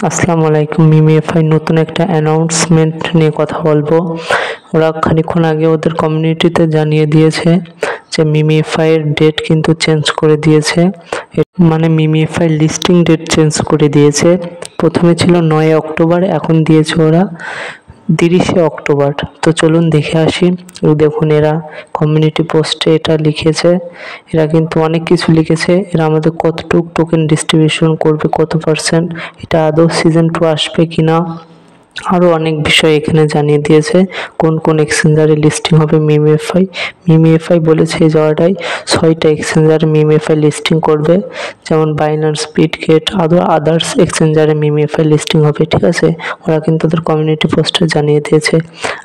আসসালামু আলাইকুম। মিমিএফআই নতুন একটা অ্যানাউন্সমেন্ট নিয়ে কথা বলবো। ওরা খানিকক্ষণ আগে ওদের কমিউনিটিতে জানিয়ে দিয়েছে যে মিমিএফআই এর ডেট কিন্তু চেঞ্জ করে দিয়েছে। মানে মিমিএফআই লিস্টিং ডেট চেঞ্জ করে দিয়েছে। প্রথমে ছিল 9 অক্টোবর, এখন দিয়েছে ওরা 30 অক্টোবর। তো চলুন দেখে আসি। দেখুন এরা কমিউনিটি পোস্টে এটা লিখেছে। এরা কিন্তু অনেক কিছু লিখেছে। এরা আমাদের কতটুক টোকেন ডিস্ট্রিবিউশন করবে, কত পার্সেন্ট, এটা আদৌ সিজন 2 আসবে কিনা, আরও অনেক বিষয় এখানে জানিয়ে দিয়েছে। কোন কোন এক্সচেঞ্জারে লিস্টিং হবে মিমিএফআই। মিমিএফআই বলেছে এই জায়গাটায় 6টা এক্সচেঞ্জারে মিমিএফআই লিস্টিং করবে, যেমন বাইন্যান্স, বিটগেট, আদার্স এক্সচেঞ্জারে মিমিএফআই লিস্টিং হবে। ঠিক আছে, ওরা কিন্তু ওদের কমিউনিটি পোস্টে জানিয়ে দিয়েছে।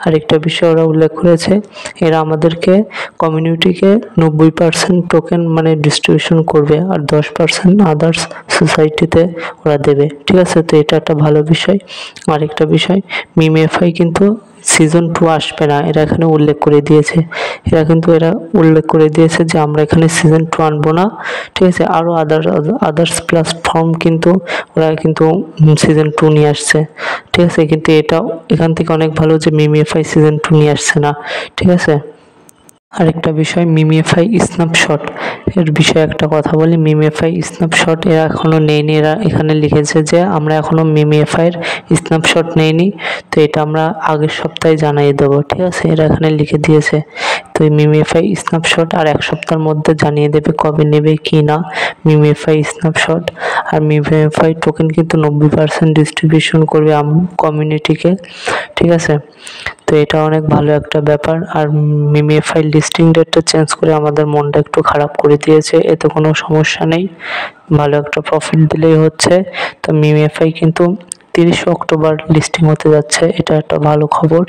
আরেকটা বিষয় ওরা উল্লেখ করেছে, এরা আমাদেরকে কমিউনিটিকে 90% টোকেন মানে ডিস্ট্রিবিউশন করবে, আর 10% আদার্স সোসাইটিতে ওরা দেবে। ঠিক আছে, তো এটা একটা ভালো বিষয়। আরেকটা বিষয়, মিমিএফআই কিন্তু সিজন 2 আসবে না, এরা এখানে উল্লেখ করে দিয়েছে। এরা উল্লেখ করে দিয়েছে যে আমরা এখানে সিজন 2 আনবো না। ঠিক আছে, আরও আদার্স প্ল্যাটফর্ম কিন্তু ওরা কিন্তু সিজন 2 নিয়ে আসছে। ঠিক আছে, কিন্তু এটাও এখান থেকে অনেক ভালো যে মিমিএফআই সিজন 2 নিয়ে আসছে না। ঠিক আছে, আরেকটা বিষয়, মিমিএফআই স্ন্যাপশট এর বিষয়ে একটা কথা বলি। মিমিএফআই স্ন্যাপশট এরা এখনও নেয়নি। এরা এখানে লিখেছে যে আমরা এখনও মিমিএফআইয়ের স্ন্যাপশট নেইনি, তো এটা আমরা আগের সপ্তাহে জানিয়ে দেবো। ঠিক আছে, এরা এখানে লিখে দিয়েছে। তো এই মিমিএফআই স্ন্যাপশট আর 1 সপ্তাহের মধ্যে জানিয়ে দেবে কবে নেবে কি না মিমিএফআই স্ন্যাপশট। আর মিমিএফআই টোকেন কিন্তু 90% ডিস্ট্রিবিউশন করবে কমিউনিটিকে। ঠিক আছে, তো এটা অনেক ভালো একটা ব্যাপার। আর মিমিএফআই লিস্টিং ডেটটা চেঞ্জ করে আমাদের মনটা একটু খারাপ করে দিয়েছে। এতে কোনো সমস্যা নেই, ভালো একটা প্রফিট দিলেই হচ্ছে। তো মিমিএফআই কিন্তু 30 অক্টোবর লিস্টিং হতে যাচ্ছে, এটা একটা ভালো খবর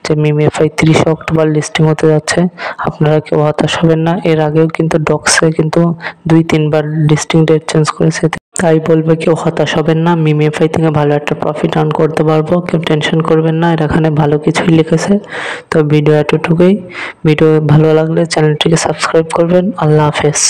যে মিমিএফআই 30 অক্টোবর লিস্টিং হতে যাচ্ছে। আপনারা কেউ হতাশ হবেন না। এর আগেও কিন্তু ডক্সে কিন্তু 2-3 বার লিস্টিং ডেট চেঞ্জ করেছে, তাই বলবে কেউ হতাশ হবেন না। মিমিএফআই থেকে ভালো একটা প্রফিট আর্ন করতে পারবো, কেউ টেনশন করবেন না। এর এখানে ভালো কিছুই লিখেছে। তো ভিডিও এতটুকুই। ভিডিও ভালো লাগলে চ্যানেলটিকে সাবস্ক্রাইব করবেন। আল্লাহ হাফেজ।